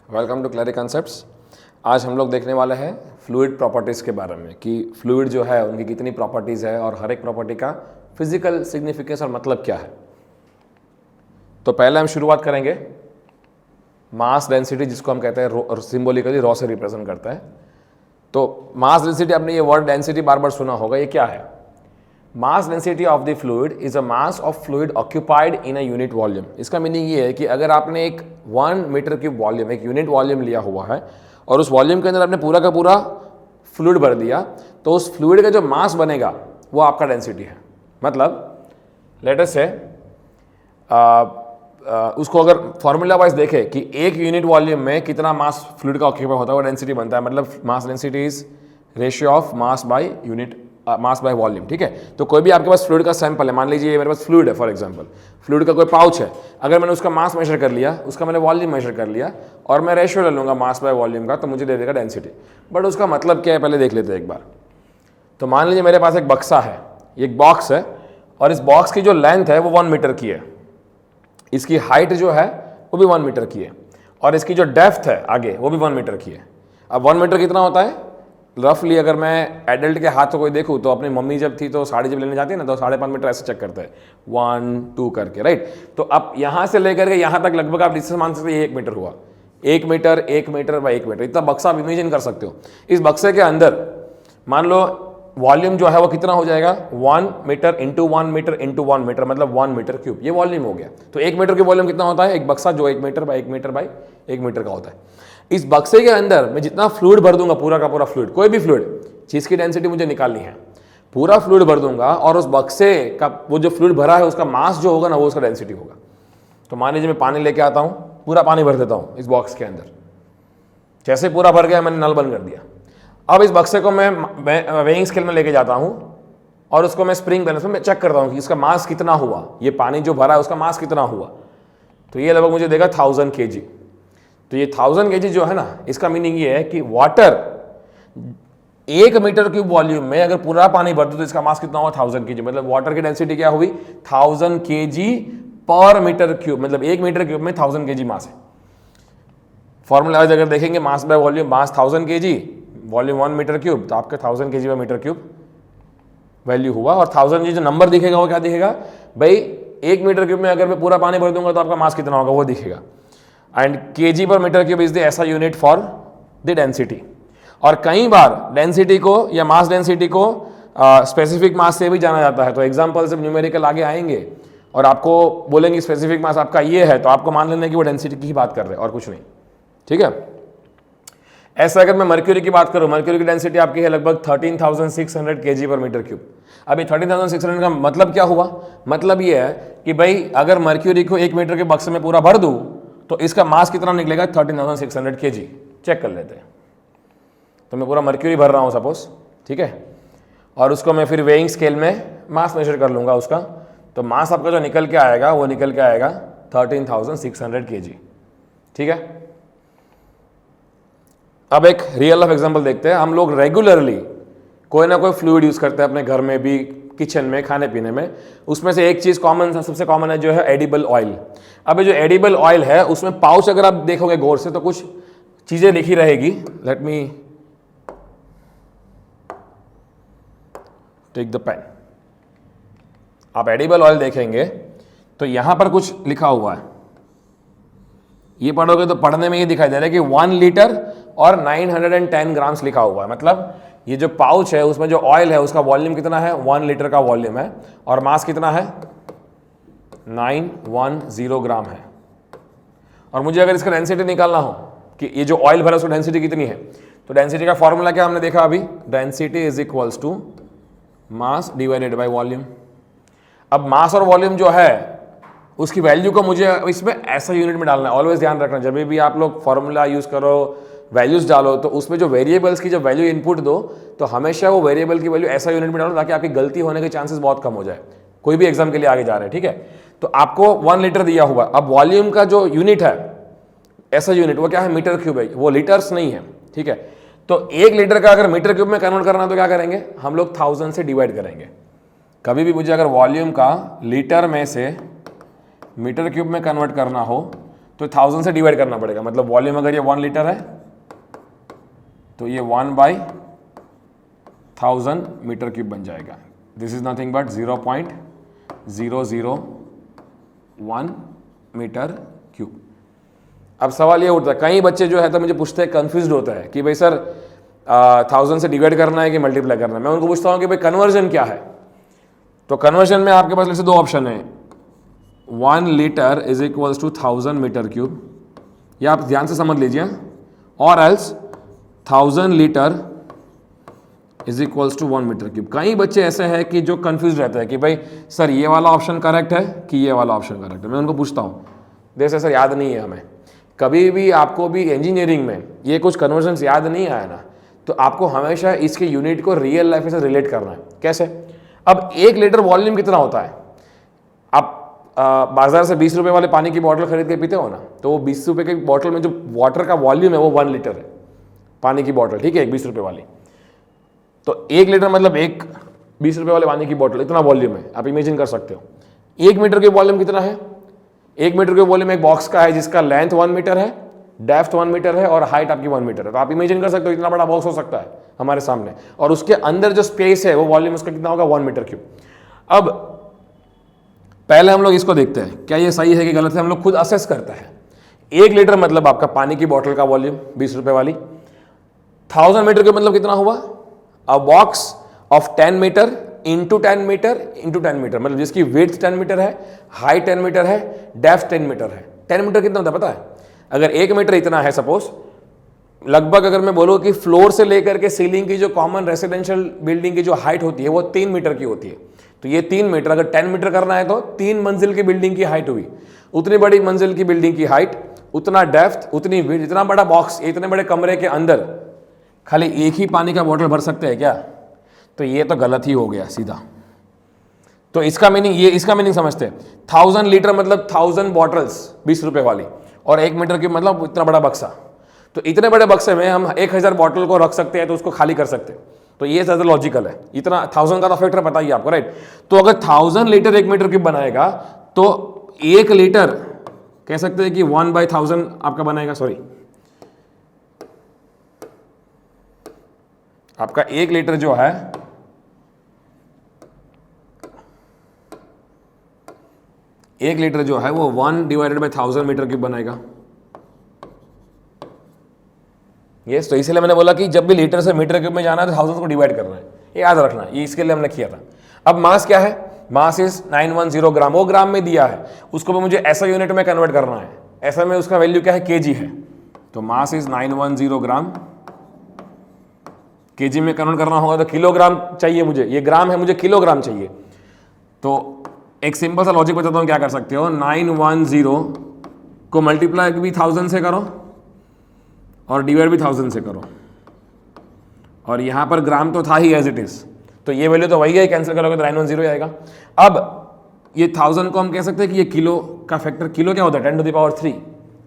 Welcome to क्लैरिक concepts. आज हम लोग देखने वाले हैं फ्लूइड प्रॉपर्टीज़ के बारे में कि फ्लूइड जो है उनकी कितनी प्रॉपर्टीज़ है और हर एक प्रॉपर्टी का फिजिकल सिग्निफिकेंस और मतलब क्या है। तो पहले हम शुरुआत करेंगे मास डेंसिटी, जिसको हम कहते हैं सिंबॉलिकली रॉ से रिप्रेजेंट करता है। तो मास डेंसिटी, आपने ये वर्ड डेंसिटी बार बार सुना होगा, ये क्या है? Mass density of the fluid is a mass of fluid occupied in a unit volume. इसका मीनिंग ये है कि अगर आपने एक 1 मीटर क्यूब वॉल्यूम, एक यूनिट वॉल्यूम लिया हुआ है और उस वॉल्यूम के अंदर आपने पूरा का पूरा फ्लूइड भर दिया, तो उस फ्लूइड का जो मास बनेगा वो आपका डेंसिटी है। मतलब लेट अस से उसको अगर फॉर्मूला वाइज देखें कि एक यूनिट वॉल्यूम में कितना मास फ्लूइड का ऑक्यूपाई होता है, वो डेंसिटी बनता है। मतलब mass density is ratio of mass by unit mass by volume. ठीक है, तो कोई भी आपके पास फ्लूइड का सैंपल है, मान लीजिए मेरे पास फ्लूइड है, फॉर एग्जांपल फ्लूइड का कोई पाउच है, अगर मैंने उसका मास मेजर कर लिया, उसका मैंने वॉल्यूम मेजर कर लिया और मैं रेशियो ले लूँगा मास बाय वॉल्यूम का, तो मुझे दे देगा डेंसिटी। बट उसका मतलब क्या है पहले देख लेते हैं एक बार। तो मान लीजिए मेरे पास एक बक्सा है, एक बॉक्स है, और इस बॉक्स की जो लेंथ है वो 1 मीटर की है, इसकी हाइट जो है वो भी 1 मीटर की है, और इसकी जो डेप्थ है आगे वो भी 1 मीटर की है। अब 1 मीटर कितना होता है रफली? अगर मैं एडल्ट के हाथ को कोई देखूँ तो अपनी मम्मी जब थी तो साड़ी जब लेने जाती है ना, तो 5.5 मीटर ऐसे चेक करते हैं 1 2 करके, राइट। तो अब यहाँ से लेकर के यहाँ तक लगभग आप डिस्टेंस मान सकते हैं 1 मीटर हुआ। 1 मीटर 1 मीटर बाई 1 मीटर, इतना बक्सा आप इमेजिन कर सकते हो। इस बक्से के अंदर मान लो वॉल्यूम जो है वो कितना हो जाएगा, 1 metre into 1 metre into 1 metre, मतलब 1 मीटर क्यूब, ये वॉल्यूम हो गया। तो 1 मीटर की वॉल्यूम कितना होता है? एक बक्सा जो 1 metre by 1 metre by 1 metre का होता है। इस बक्से के अंदर मैं जितना फ्लूइड भर दूंगा, पूरा का पूरा फ्लूइड, कोई भी फ्लूइड, चीज की डेंसिटी मुझे निकालनी है, पूरा फ्लूइड भर दूंगा और उस बक्से का वो जो फ्लूइड भरा है उसका मास जो होगा ना, वो उसका डेंसिटी होगा। तो मान लीजिए मैं पानी लेके आता हूं, पूरा पानी भर देता हूं इस बॉक्स के अंदर, जैसे पूरा भर गया मैंने नल बंद कर दिया। अब इस बक्से को मैं वेइंग स्केल में लेके जाता हूं और उसको मैं स्प्रिंग बैलेंस में चेक करता हूं कि इसका मास कितना हुआ, ये पानी जो भरा है उसका मास कितना हुआ। तो ये लगभग मुझे देगा 1000 kg। तो ये 1000 kg जो है ना, इसका मीनिंग ये है कि वाटर 1 मीटर क्यूब वॉल्यूम में अगर पूरा पानी भर दो तो इसका मास कितना हुआ, 1000 kg। मतलब वाटर की डेंसिटी क्या हुई, 1000 kg पर मीटर क्यूब, मतलब 1 मीटर क्यूब में 1000 kg मास है। फॉर्मूला अगर देखेंगे mass by volume, mass 1000 kg, volume 1 metre cube, तो आपका 1000 kg by metre cube value हुआ। और 1000 kg जो नंबर दिखेगा वो क्या दिखेगा भाई, 1 मीटर क्यूब में अगर मैं पूरा पानी भर दूंगा तो आपका मास कितना होगा वो दिखेगा। एंड kg पर मीटर क्यूब इज द ऐसा यूनिट फॉर द डेंसिटी। और कई बार डेंसिटी को या मास डेंसिटी को स्पेसिफिक मास से भी जाना जाता है। तो एग्जांपल जब न्यूमेरिकल आगे आएंगे और आपको बोलेंगे स्पेसिफिक मास आपका ये है, तो आपको मान लेना कि वो डेंसिटी की ही बात कर रहे हैं और कुछ नहीं। ठीक है, ऐसा अगर मैं मर्क्यूरी की बात करूं, मर्क्यूरी की डेंसिटी आपकी है लगभग 13,600 kg पर मीटर क्यूब। अभी 13,600 का मतलब क्या हुआ? मतलब ये है कि भाई अगर मर्क्यूरी को 1 मीटर के बक्से में पूरा भर दूं तो इसका मास कितना निकलेगा, 13,600 kg। चेक कर लेते हैं। तो मैं पूरा मर्क्यूरी भर रहा हूं सपोज, ठीक है, और उसको मैं फिर वेइंग स्केल में मास मेजर कर लूंगा उसका, तो मास आपका जो निकल के आएगा वो निकल के आएगा 13,600 kg। ठीक है, अब एक रियल लाइफ एग्जांपल देखते हैं। हम लोग रेगुलरली कोई ना कोई फ्लूइड यूज करते हैं अपने घर में भी, किचन में, खाने पीने में। उसमें से एक चीज कॉमन, सबसे कॉमन है जो है एडिबल ऑयल। अब जो एडिबल ऑयल है उसमें पाउच अगर आप देखोगे गौर से तो कुछ चीजें लिखी रहेगी। Let me take the pen. आप एडिबल ऑयल देखेंगे तो यहां पर कुछ लिखा हुआ है, ये पढ़ोगे तो पढ़ने में ये दिखाई दे रहा है कि 1 लीटर और 910 ग्राम्स लिखा हुआ है। मतलब ये जो पाउच है उसमें जो ऑयल है उसका वॉल्यूम कितना है, 1 लीटर का वॉल्यूम है, और मास कितना है, 910 ग्राम है। और मुझे अगर इसका डेंसिटी निकालना हो कि ये जो ऑयल भरा उसकी डेंसिटी कितनी है, तो डेंसिटी का फॉर्मूला क्या हमने देखा अभी, density is equals to mass divided by volume. अब मास और वॉल्यूम जो है उसकी वैल्यू को मुझे इसमें ऐसा यूनिट में डालना है। ऑलवेज ध्यान रखना, जब भी आप लोग फॉर्मूला यूज करो, वैल्यूज डालो, तो उसमें जो वेरिएबल्स की जो वैल्यू इनपुट दो तो हमेशा वो वेरिएबल की वैल्यू ऐसा यूनिट में डालो ताकि आपकी गलती होने के चांसेस बहुत कम हो जाए, कोई भी एग्जाम के लिए आगे जा रहे हैं। ठीक है, तो आपको 1 लीटर दिया हुआ, अब वॉल्यूम का जो यूनिट है ऐसा यूनिट वो क्या है, मीटर क्यूब है, वो लीटर्स नहीं है। ठीक है, तो 1 लीटर का अगर मीटर क्यूब में कन्वर्ट करना तो क्या करेंगे हम लोग, 1000 से डिवाइड करेंगे। कभी भी मुझे अगर वॉल्यूम का लीटर में से मीटर क्यूब में कन्वर्ट करना हो तो 1000 से डिवाइड करना पड़ेगा, मतलब वॉल्यूम अगर ये 1 लीटर है तो ये 1/1000 मीटर क्यूब बन जाएगा। This is nothing but 0.001 metre cube. अब सवाल ये उठता है, कई बच्चे जो है तो मुझे पूछते हैं, कंफ्यूज होता है कि भाई सर 1000 से डिवाइड करना है कि मल्टीप्लाई करना है। मैं उनको पूछता हूँ कि भाई कन्वर्जन क्या है। तो कन्वर्जन में आपके पास ऐसे दो ऑप्शन है, 1 litre is equals to 1000 metre cube, या आप ध्यान से समझ लीजिए, और else 1000 litre is equals to 1 metre cube. कई बच्चे ऐसे हैं कि जो कंफ्यूज रहते हैं कि भाई सर ये वाला ऑप्शन करेक्ट है कि ये वाला ऑप्शन करेक्ट है। मैं उनको पूछता हूँ, जैसे सर याद नहीं है हमें, कभी भी आपको भी इंजीनियरिंग में ये कुछ कन्वर्जन्स याद नहीं आया ना, तो आपको हमेशा इसके यूनिट को रियल लाइफ से रिलेट करना है। कैसे? अब 1 लीटर वॉल्यूम कितना होता है? आप बाजार से 20 रुपए वाले पानी की बोतल खरीद के पीते हो ना, तो वो 20 रुपए की बोतल में जो वाटर का वॉल्यूम है वो 1 लीटर है, पानी की बोतल, ठीक है, 20 रुपए वाली। तो 1 लीटर मतलब एक 20 रुपए वाले पानी की बोतल, इतना वॉल्यूम है, आप इमेजिन कर सकते हो। 1 मीटर की वॉल्यूम कितना है? 1 मीटर के वॉल्यूम एक बॉक्स का है जिसका लेंथ 1 मीटर है, डेप्थ 1 मीटर है और हाइट आपकी 1 मीटर है। तो आप इमेजिन कर सकते हो इतना बड़ा बॉक्स हो सकता है हमारे सामने, और उसके अंदर जो स्पेस है वो वॉल्यूम उसका कितना होगा? 1 मीटर क्यूब। अब पहले हम लोग इसको देखते हैं, क्या ये सही है कि गलत है, हम लोग खुद असेस करते हैं। 1 लीटर मतलब आपका पानी की बोतल का वॉल्यूम 20 रुपए वाली। 1000 मीटर के मतलब कितना हुआ? A box of 10 metre into 10 metre into 10 metre, मतलब जिसकी वेथ 10 मीटर है, हाइट 10 मीटर है, डेप्थ 10 मीटर है। 10 मीटर कितना होता है पता है? अगर 1 मीटर इतना है सपोज, लगभग अगर मैं बोलूँ कि फ्लोर से लेकर के सीलिंग की जो कॉमन रेसिडेंशियल बिल्डिंग की जो हाइट होती है वो 3 मीटर की होती है। तो ये 3 मीटर, अगर 10 मीटर करना है तो 3 मंजिल की बिल्डिंग की हाइट हुई। उतनी बड़ी मंजिल की बिल्डिंग की हाइट, उतना डेप्थ, उतनी विड्थ, इतना बड़ा बॉक्स, इतने बड़े कमरे के अंदर खाली एक ही पानी का बोतल भर सकते हैं क्या? तो ये तो गलत ही हो गया सीधा। तो इसका मीनिंग, ये इसका मीनिंग समझते हैं। 1000 लीटर मतलब 1000 बॉटल्स 20 रुपए वाली, और 1 मीटर की मतलब इतना बड़ा बक्सा। तो इतने बड़े बक्से में हम 1000 बॉटल को रख सकते हैं, तो उसको खाली कर सकते हैं। तो ये ज़्यादा लॉजिकल है। इतना 1000 का तो फैक्टर पता ही आपको, राइट? तो अगर 1000 लीटर 1 मीटर क्यूब बनाएगा तो 1 लीटर कह सकते हैं कि 1/1000 आपका बनाएगा। सॉरी, आपका 1 लीटर जो है, एक लीटर जो है वो 1/1000 मीटर क्यूब बनाएगा। यस, तो इसलिए मैंने बोला कि जब भी लीटर से मीटर क्यूब में जाना है तो 1000 को डिवाइड करना है, ये याद रखना है। ये इसके लिए हमने किया था। अब मास क्या है? मास इज 910 ग्राम, वो ग्राम में दिया है, उसको भी मुझे ऐसा यूनिट में कन्वर्ट करना है। ऐसा में उसका वैल्यू क्या है? केजी है। तो मास इज 910 ग्राम, केजी में कन्वर्ट करना होगा तो किलोग्राम चाहिए मुझे, ये ग्राम है, मुझे किलोग्राम चाहिए। तो एक सिंपल सा लॉजिक बताता हूँ क्या कर सकते हो। 910 को मल्टीप्लाई भी 1000 से करो और डिवाइड भी 1000 से करो, और यहां पर ग्राम तो था ही एज इट इज, तो ये वैल्यू तो वही है, कैंसिल करोगे तो 910 आएगा। अब ये 1000 को हम कह सकते हैं कि ये किलो का फैक्टर, किलो क्या होता है? 10⁻3।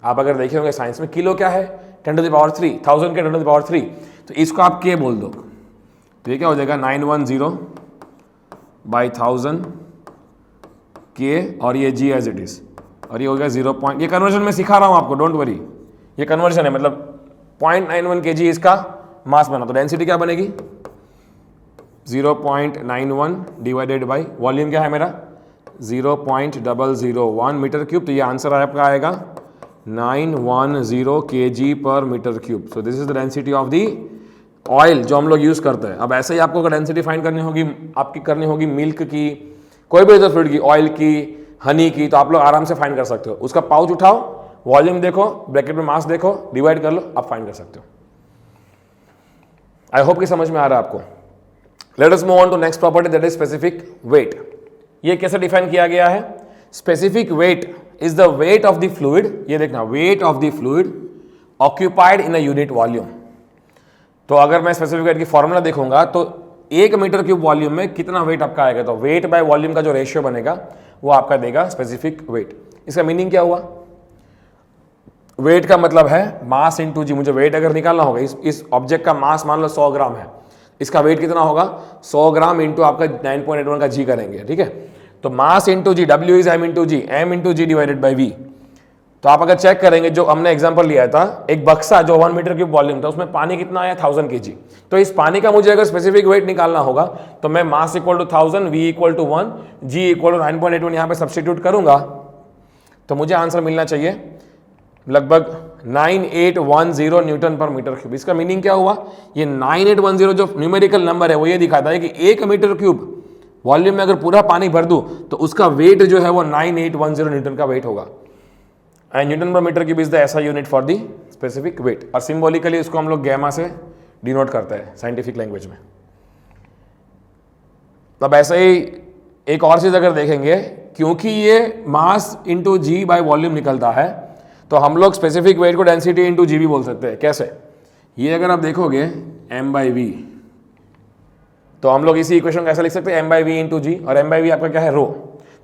आप अगर देखे होंगे साइंस में, किलो क्या है? 10⁻3, 1000 के 10⁻3। तो इसको आप के बोल दो, तो ये क्या हो जाएगा? 910/1000 के, और ये जी एज इट इज, और ये हो गया 0. ये कन्वर्जन में सिखा रहा हूं आपको, डोंट वरी, ये कन्वर्जन है। मतलब 0.91 kg इसका मास बना, तो डेंसिटी क्या बनेगी? 0.91 डिवाइडेड बाई वॉल्यूम क्या है मेरा? 0.001 मीटर क्यूब। तो ये आंसर आपका आएगा 910 kg पर metre cube. So this is the density of the oil जो हम लोग यूज करते हैं। अब ऐसे ही आपको अगर डेंसिटी फाइंड करनी होगी, आपकी करनी होगी मिल्क की, कोई भी अदर फ्लूइड की, ऑयल की, हनी की, तो आप लोग आराम से फाइंड कर सकते हो। उसका पाउच उठाओ, वॉल्यूम देखो, ब्रैकेट में मास देखो, डिवाइड कर लो, आप फाइंड कर सकते हो। आई होप कि समझ में आ रहा है आपको। Let us move on to next property, that is specific weight. ये कैसे डिफाइन किया गया है? Specific weight is the weight of the fluid, ये देखना, weight of the fluid occupied in a unit volume. तो अगर मैं स्पेसिफिक वेट की फॉर्मूला देखूंगा तो 1 मीटर क्यूब वॉल्यूम में कितना वेट आपका आएगा, तो वेट बाय वॉल्यूम का जो रेशियो बनेगा वो आपका देगा स्पेसिफिक वेट। इसका मीनिंग क्या हुआ? वेट का मतलब है मास इंटू जी। मुझे वेट अगर निकालना होगा, इस ऑब्जेक्ट का मास मान लो 100 ग्राम है, इसका वेट कितना होगा? 100 ग्राम इंटू आपका 9.81 का जी करेंगे, ठीक है? तो mass into G, W is M into G, M into G divided by V. तो आप अगर चेक करेंगे, जो हमने एग्जांपल लिया था, एक बक्सा जो 1 मीटर क्यूब वॉल्यूम था, उसमें पानी कितना आया 1000 kg। तो इस पानी का मुझे अगर स्पेसिफिक वेट निकालना होगा तो मैं mass equal to 1000, V equal to 1, G equal to 9.81 यहाँ पे सब्सटीट्यूट करूंगा तो मुझे आंसर मिलना चाहिए लगभग 9810 न्यूटन पर मीटर क्यूब। इसका मीनिंग क्या हुआ, ये 9810 जो न्यूमेरिकल नंबर है वो ये दिखाता है कि 1 मीटर क्यूब वॉल्यूम में अगर पूरा पानी भर दूं तो उसका वेट जो है वो 9810 न्यूटन का वेट होगा। एंड न्यूटन पर मीटर क्यूब इज द ऐसा unit for the specific wait, और सिंबॉलिकली इसको हम लोग गैमा से डिनोट करते हैं साइंटिफिक लैंग्वेज में। तब ऐसे ही एक और चीज अगर देखेंगे, क्योंकि ये mass into G by volume निकलता है तो हम लोग स्पेसिफिक वेट को डेंसिटी इंटू जी भी बोल सकते हैं। कैसे, ये अगर आप देखोगे m बाई वी, तो हम लोग इसी इक्वेशन को ऐसा लिख सकते हैं m बाई वी इंटू जी, और m बाई वी आपका क्या है रो।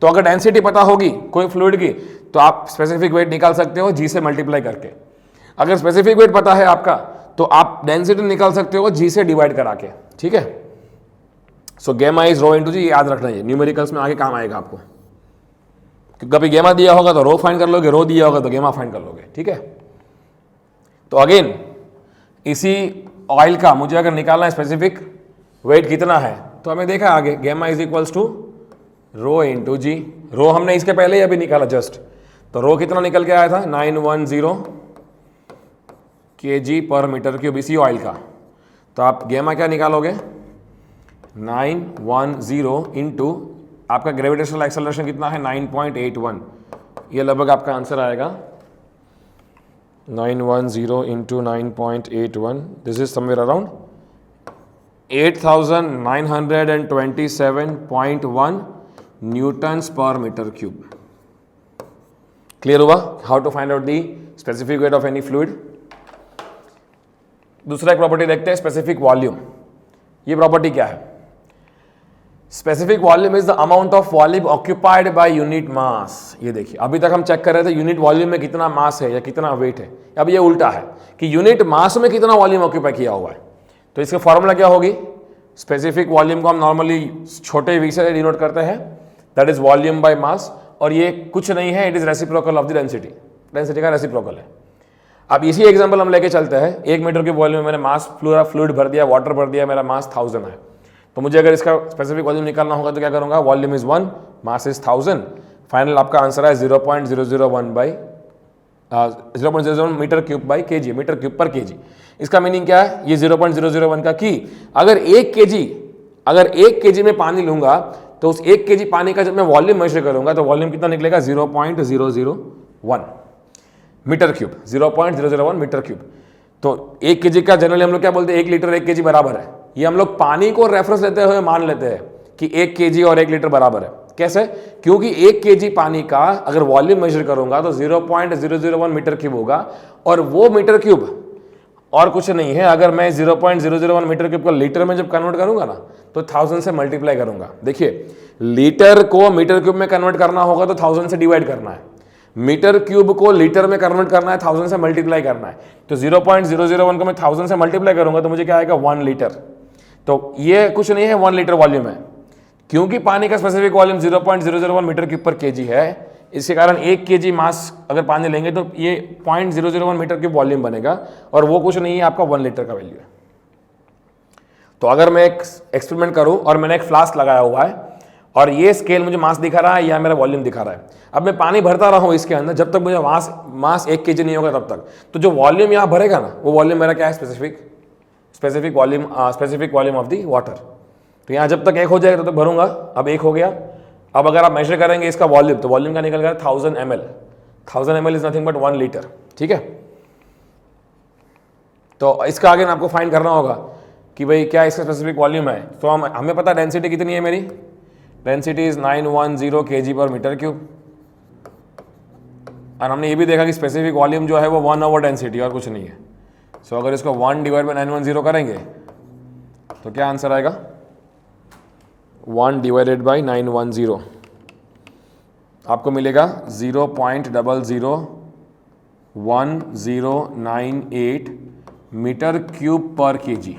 तो अगर डेंसिटी पता होगी कोई फ्लूइड की तो आप स्पेसिफिक वेट निकाल सकते हो जी से मल्टीप्लाई करके। अगर स्पेसिफिक वेट पता है आपका तो आप डेंसिटी निकाल सकते हो जी से डिवाइड करा के। ठीक है, सो गेमा इज रो इंटू जी, याद रखना है, न्यूमेरिकल्स में आगे काम आएगा आपको। कभी गेमा दिया होगा तो रो फाइंड कर लोगे, रो दिया होगा तो गेमा फाइंड कर लोगे। ठीक है, तो अगेन इसी ऑयल का मुझे अगर निकालना है स्पेसिफिक वेट कितना है तो हमें देखा आगे gamma is equals to rho into g. Rho हमने इसके पहले ही अभी निकाला जस्ट, तो रो कितना निकल के आया था 910 kg पर मीटर क्यूब इसी ऑयल का। तो आप गेमा क्या निकालोगे 910 इंटू आपका ग्रेविटेशनल एक्सेलरेशन कितना है 9.81, ये लगभग आपका आंसर आएगा 910 into 9.81, this is somewhere around 8927.1 newtons per metre cube. Clear हुआ how to find out the specific weight of any fluid. दूसरा एक प्रॉपर्टी देखते हैं, स्पेसिफिक वॉल्यूम। ये प्रॉपर्टी क्या है, specific volume is the amount of volume occupied by unit mass. ये देखिए, अभी तक हम चेक कर रहे थे यूनिट वॉल्यूम में कितना मास है या कितना वेट है, अब ये उल्टा है कि यूनिट मास में कितना वॉल्यूम ऑक्यूपाई किया हुआ है। तो इसका फॉर्मूला क्या होगी, स्पेसिफिक वॉल्यूम को हम नॉर्मली छोटे वी से डिनोट करते हैं, that is volume by mass, और ये कुछ नहीं है, it is reciprocal of the density, density का रेसिप्रोकल है। अब इसी एग्जांपल हम लेके चलते हैं, 1 मीटर के वॉल्यूम में मैंने मास पूरा फ्लूइड भर दिया, वाटर भर दिया, मेरा मास 1000 है। तो मुझे अगर इसका स्पेसिफिक वॉल्यूम निकालना होगा तो क्या करूंगा, volume is 1, mass is 1000, final आपका आंसर है 0.001 metre cube by KG, metre cube per KG. इसका मीनिंग क्या है, ये 0.001 का कि अगर 1 केजी में पानी लूंगा तो उस 1 केजी पानी का जब मैं वॉल्यूम मेजर करूंगा तो वॉल्यूम कितना निकलेगा 0.001 मीटर क्यूब, 0.001 मीटर क्यूब। तो 1 केजी का जनरली हम लोग क्या बोलते हैं, 1 लीटर 1 केजी बराबर है। ये हम लोग पानी को रेफरेंस लेते हुए मान लेते हैं कि 1 केजी और 1 लीटर बराबर है। कैसे, क्योंकि 1 केजी पानी का अगर वॉल्यूम मेजर करूंगा तो 0.001 मीटर क्यूब होगा, और वो मीटर क्यूब और कुछ नहीं है। अगर मैं 0.001 मीटर क्यूब को लीटर में जब कन्वर्ट करूंगा ना तो 1000 से मल्टीप्लाई करूंगा। देखिए, लीटर को मीटर क्यूब में कन्वर्ट करना होगा तो 1000 से डिवाइड करना है, मीटर क्यूब को लीटर में कन्वर्ट करना है 1000 से मल्टीप्लाई करना है। तो 0.001 को मैं 1000 से मल्टीप्लाई करूंगा तो मुझे क्या आएगा 1 लीटर। तो ये कुछ नहीं है, 1 लीटर वॉल्यूम है। क्योंकि पानी का specific volume 0.001 metre cube per KG है, इसके कारण 1 केजी मास अगर पानी लेंगे तो ये 0.001 मीटर क्यूब वॉल्यूम बनेगा, और वो कुछ नहीं है, आपका 1 लीटर का वैल्यू है। तो अगर मैं एक एक्सपेरिमेंट करूं और मैंने एक फ्लास्क लगाया हुआ है और ये स्केल मुझे मास दिखा रहा है या मेरा वॉल्यूम दिखा रहा है, अब मैं पानी भरता रहा हूं इसके अंदर जब तक मुझे मास 1 केजी नहीं होगा तब तक, तो जो वॉल्यूम यहाँ भरेगा ना वो वॉल्यूम मेरा क्या है, specific volume of the water. तो यहाँ जब तक 1 हो जाएगा तब तक भरूंगा, अब 1 हो गया। अब अगर आप मेजर करेंगे इसका वॉल्यूम तो वॉल्यूम का निकल गया 1000 ml। 1000 ml is nothing but 1 litre. ठीक है, तो इसका आगे आपको फाइंड करना होगा कि भाई क्या इसका स्पेसिफिक वॉल्यूम है। तो हमें पता डेंसिटी कितनी है, मेरी डेंसिटी इज 910 kg पर मीटर क्यूब, और हमने ये भी देखा कि स्पेसिफिक वॉल्यूम जो है वो 1 ओवर डेंसिटी और कुछ नहीं है। सो अगर इसको 1 डिवाइड बाई 910 करेंगे तो क्या आंसर आएगा, 1 डिवाइडेड बाई 910 आपको मिलेगा 0.01098 मीटर क्यूब पर केजी।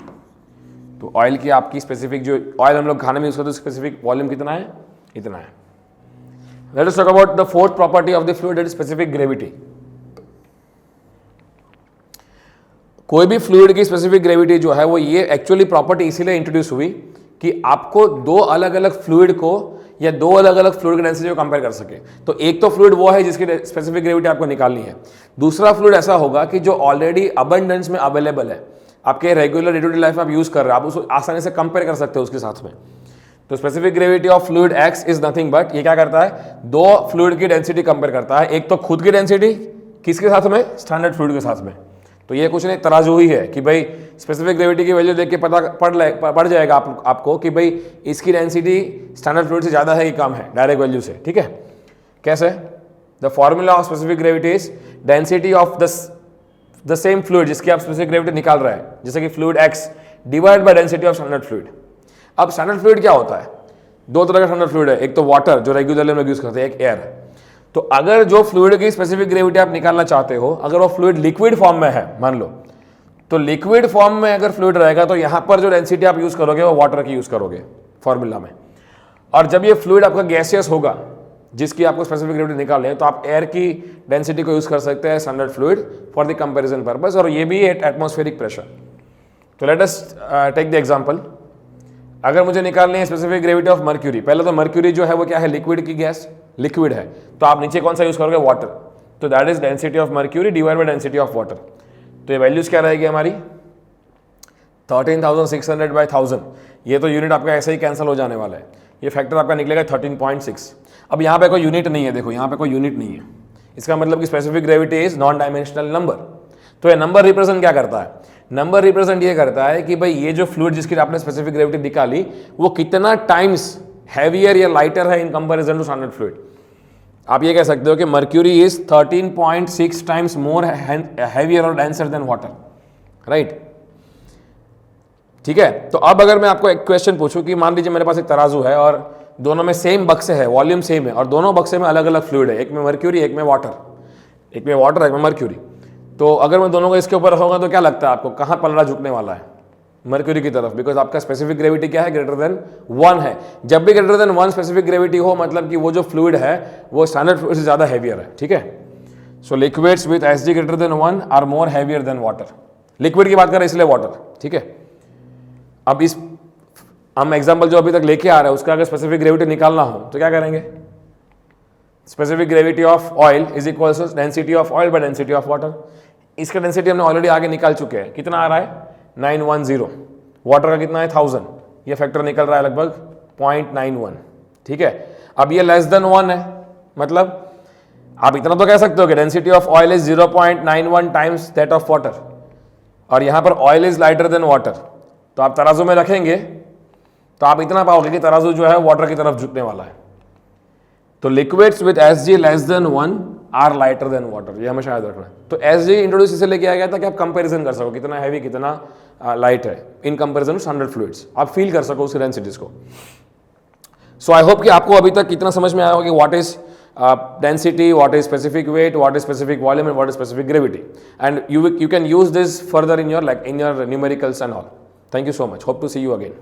तो ऑयल की आपकी स्पेसिफिक, जो ऑयल हम लोग खाने में यूज करते हैं, स्पेसिफिक वॉल्यूम कितना है, इतना है। Let us talk about the fourth property of the fluid, that is specific gravity. कोई भी फ्लूइड की स्पेसिफिक ग्रेविटी जो है वो ये एक्चुअली प्रॉपर्टी इसीलिए इंट्रोड्यूस हुई कि आपको दो अलग अलग फ्लूइड को या दो अलग अलग फ्लूइड की डेंसिटी को कंपेयर कर सके। तो एक तो फ्लूइड वो है जिसकी स्पेसिफिक ग्रेविटी आपको निकालनी है, दूसरा फ्लूइड ऐसा होगा कि जो ऑलरेडी अबंडेंस में अवेलेबल है, आपके regular day to day life में आप यूज कर रहे हो, आप उसको आसानी से कंपेयर कर सकते हो उसके साथ में। तो specific gravity of fluid x is nothing but, ये क्या करता है, दो फ्लूइड की डेंसिटी कंपेयर करता है, एक तो खुद की डेंसिटी किसके साथ में, स्टैंडर्ड फ्लूइड के साथ में। तो ये कुछ नहीं, तराजू ही है कि भाई स्पेसिफिक ग्रेविटी की वैल्यू देख के पता पड़ जाएगा आपको कि भाई इसकी डेंसिटी स्टैंडर्ड फ्लूइड से ज़्यादा है कि कम है, डायरेक्ट वैल्यू से। ठीक है, कैसे? The formula of specific gravity is density of the same fluid जिसकी आप स्पेसिफिक ग्रेविटी निकाल रहे हैं, जैसे कि fluid x divide by density of standard fluid. अब स्टैंडर्ड फ्लूइड क्या होता है? दो तरह का स्टैंडर्ड फ्लूइड है, एक तो वाटर जो रेगुलरली हम लोग यूज करते हैं, एक एयर। तो अगर जो फ्लूइड की स्पेसिफिक ग्रेविटी आप निकालना चाहते हो, अगर वो फ्लूइड लिक्विड फॉर्म में है मान लो, तो लिक्विड फॉर्म में अगर फ्लूइड रहेगा तो यहां पर जो डेंसिटी आप यूज करोगे वो वाटर की यूज करोगे फॉर्मूला में। और जब ये फ्लूइड आपका गैसियस होगा जिसकी आपको स्पेसिफिक ग्रेविटी निकालनी है, तो आप एयर की डेंसिटी को यूज कर सकते हैं standard fluid for the comparison purpose, और ये भी एट एटमॉस्फेरिक प्रेशर। तो let us take the example. अगर मुझे निकालनी है स्पेसिफिक ग्रेविटी ऑफ मर्क्यूरी, पहले तो मर्क्यूरी जो है वो क्या है, लिक्विड की गैस, लिक्विड है, तो आप नीचे कौन सा यूज करोगे, वाटर। तो that is density of mercury divide by density of water. तो ये वैल्यूज क्या रहेगी हमारी, 13,600 बाय 1000। ये तो यूनिट आपका ऐसे ही कैंसिल हो जाने वाला है, ये फैक्टर आपका निकलेगा 13.6। अब यहाँ पे कोई यूनिट नहीं है, देखो यहाँ पे कोई यूनिट नहीं है, इसका मतलब कि specific gravity is non dimensional number. तो ये नंबर रिप्रेजेंट क्या करता है, नंबर रिप्रेजेंट ये करता है कि भाई ये जो फ्लूइड जिसकी आपने स्पेसिफिक ग्रेविटी निकाली वो कितना टाइम्स हैवियर या लाइटर है in comparison to standard fluid. आप ये कह सकते हो कि mercury is 13.6 times more heavier और डेंसर देन वाटर, राइट। ठीक है, तो अब अगर मैं आपको एक क्वेश्चन पूछूं कि मान लीजिए मेरे पास एक तराजू है और दोनों में सेम बक्से है, वॉल्यूम सेम है, और दोनों बक्से में अलग अलग फ्लूइड है, एक में मर्क्यूरी एक में वाटर, एक में वाटर एक में मर्क्यूरी। तो अगर मैं दोनों को इसके ऊपर रखूंगा तो क्या लगता है आपको, कहाँ पलड़ा झुकने वाला है, मर्क्यूरी की तरफ, बिकॉज आपका स्पेसिफिक ग्रेविटी क्या है, ग्रेटर देन 1 है। जब भी ग्रेटर देन 1 स्पेसिफिक ग्रेविटी हो, मतलब कि वो जो फ्लूइड है वो स्टैंडर्ड फ्लूइड से ज्यादा हैवियर है। ठीक है, so liquids with Sg greater than 1 are more heavier than water. Liquid की बात करें इसलिए वाटर। ठीक है, अब इस हम एग्जाम्पल जो अभी तक लेके आ रहे हैं उसका अगर स्पेसिफिक ग्रेविटी निकालना हो तो क्या करेंगे, specific gravity of oil is equal to density of oil by density of water. इसका डेंसिटी हमने ऑलरेडी आगे निकाल चुके हैं, कितना आ रहा है 910, वाटर का कितना है 1000, ये फैक्टर निकल रहा है लगभग 0.91। ठीक है, अब ये लेस देन 1 है, मतलब आप इतना तो कह सकते हो कि density of oil is 0.91 times that of water, और यहां पर oil is lighter than water. तो आप तराजू में रखेंगे तो आप इतना पाओगे कि तराजू जो है वाटर की तरफ झुकने वाला है। तो liquids with Sg less than 1 are lighter than water, ये हमेशा याद रखना है। तो Sg इंट्रोड्यूस इसलिए किया गया था कि आप कंपैरिजन कर सको कितना हैवी कितना लाइट है in comparison to standard fluids, आप फील कर सको उसकी डेंसिटीज को। सो आई होप कि आपको अभी तक कितना समझ में आया होगा कि what is density, what is specific wait, what is specific volume and what is specific gravity, and you can use this further in your numericals and all. Thank you so much. Hope to see you again.